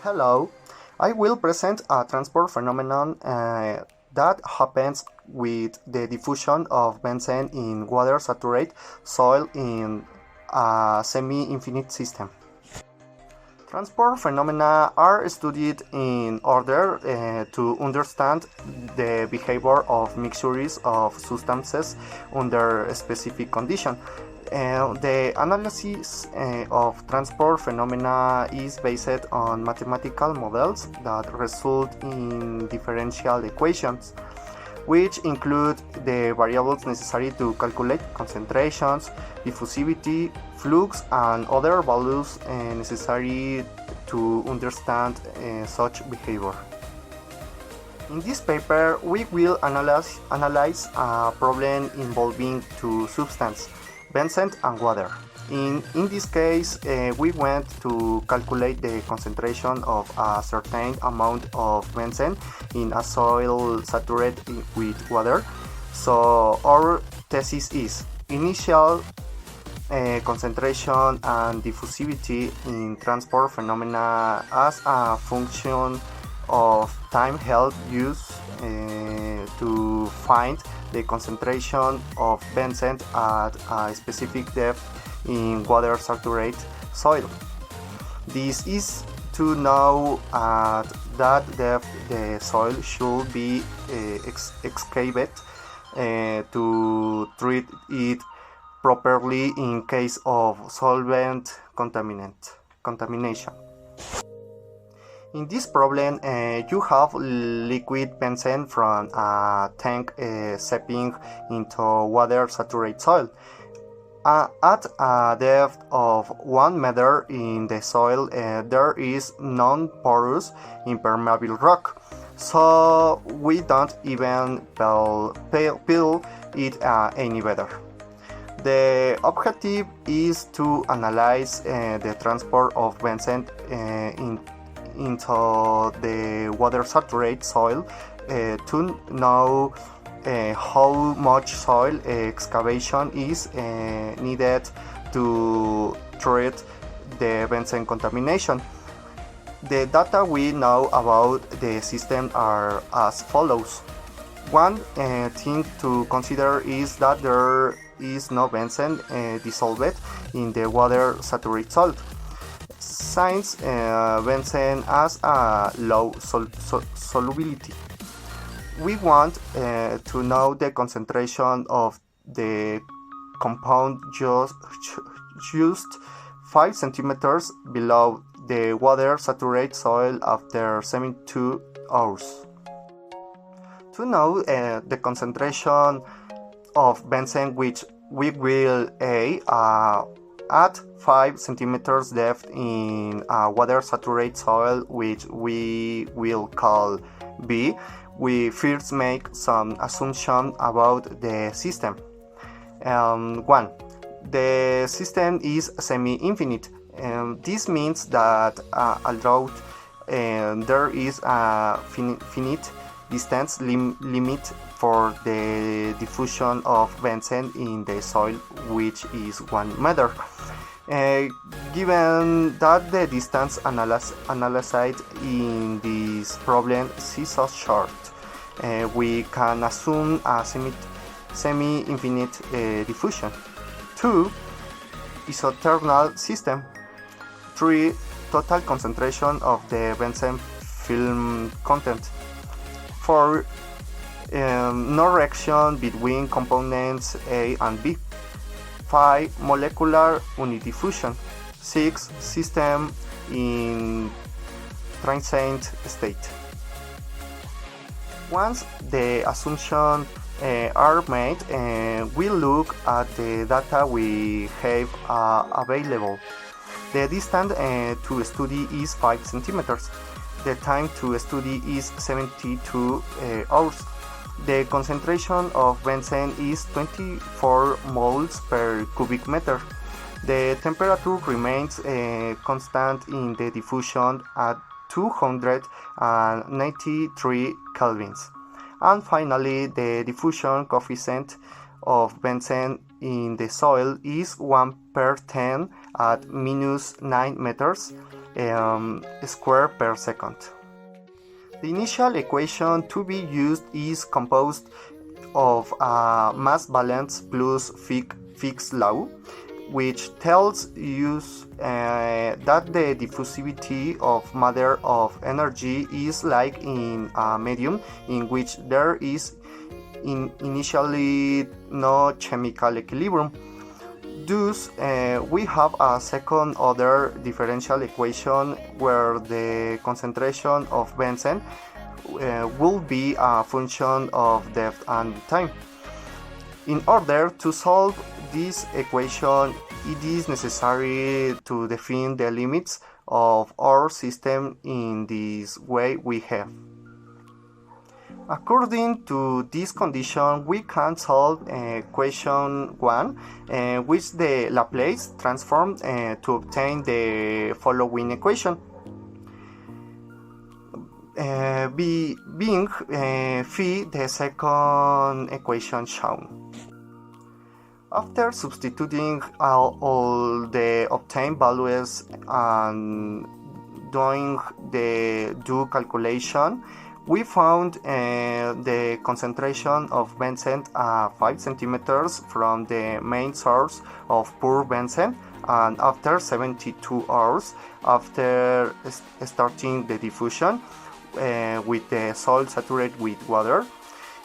Hello, I will present a transport phenomenon that happens with the diffusion of benzene in water-saturated soil in a semi-infinite system. Transport phenomena are studied in order to understand the behavior of mixtures of substances under a specific condition. The analysis of transport phenomena is based on mathematical models that result in differential equations, which include the variables necessary to calculate concentrations, diffusivity, flux, and other values necessary to understand such behavior. In this paper, we will analyze a problem involving two substances, benzene and water. In this case, we went to calculate the concentration of a certain amount of benzene in a soil saturated with water. So our thesis is initial concentration and diffusivity in transport phenomena as a function of time help use to find the concentration of benzene at a specific depth in water saturated soil. This is to know at that depth the soil should be excavated to treat it properly in case of solvent contamination. In this problem, you have liquid benzene from a tank seeping into water-saturated soil. At a depth of 1 meter in the soil, there is non-porous impermeable rock, so we don't even peel it any better. The objective is to analyze the transport of benzene into the water-saturated soil to know how much soil excavation is needed to treat the benzene contamination. The data we know about the system are as follows. One thing to consider is that there is no benzene dissolved in the water-saturated soil, since benzene has a low solubility. We want to know the concentration of the compound just 5 centimeters below the water-saturated soil after 72 hours. To know the concentration of benzene, which we will at 5 centimeters depth in a water-saturated soil, which we will call B, we first make some assumption about the system. 1. The system is semi-infinite. This means that although there is a finite distance limit for the diffusion of benzene in the soil, which is 1 meter. Given that the distance analyzed in this problem is so short, we can assume a semi-infinite diffusion. 2. Isothermal system. 3. Total concentration of the benzene film content. 4. No reaction between components A and B. 5. Molecular unidiffusion. 6. System in transient state. Once the assumptions are made, we look at the data we have available. The distance to study is 5 centimeters. The time to study is 72 hours. The concentration of benzene is 24 moles per cubic meter. The temperature remains constant in the diffusion at 293 kelvins. And finally, the diffusion coefficient of benzene in the soil is 1 per 10 at minus 9 meters. square per second. The initial equation to be used is composed of mass balance plus Fick's law, which tells us that the diffusivity of matter of energy is like in a medium in which there is initially no chemical equilibrium. Thus, we have a second order differential equation where the concentration of benzene will be a function of depth and time. In order to solve this equation, it is necessary to define the limits of our system in this way we have. According to this condition, we can solve question 1, which the Laplace transform to obtain the following equation. Being phi the second equation shown. After substituting all the obtained values and doing the due calculation, we found the concentration of benzene 5 centimeters from the main source of pure benzene, and after 72 hours after starting the diffusion with the soil saturated with water,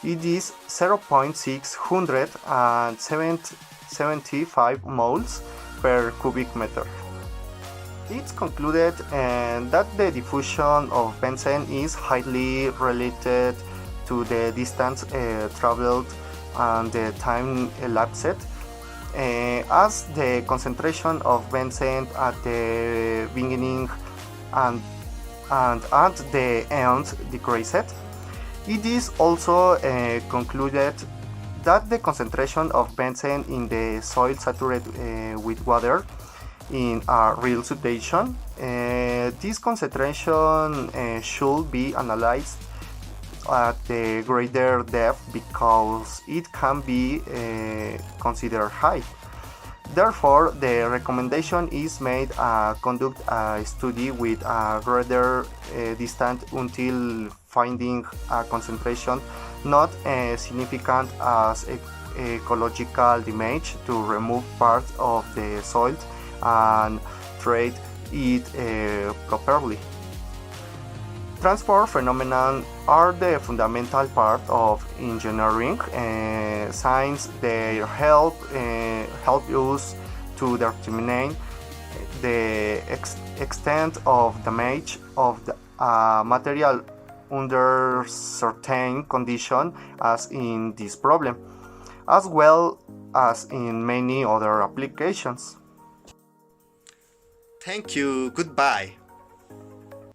it is 0.675 moles per cubic meter. It's concluded that the diffusion of benzene is highly related to the distance traveled and the time elapsed, as the concentration of benzene at the beginning and at the end decreased. It is also concluded that the concentration of benzene in the soil saturated with water in a real situation, this concentration should be analyzed at the greater depth because it can be considered high. Therefore, the recommendation is made conduct a study with a greater distance until finding a concentration not significant as ecological damage to remove parts of the soil and treat it properly. Transport phenomena are the fundamental part of engineering since they help us to determine the extent of damage of the material under certain conditions, as in this problem, as well as in many other applications. Thank you. Goodbye.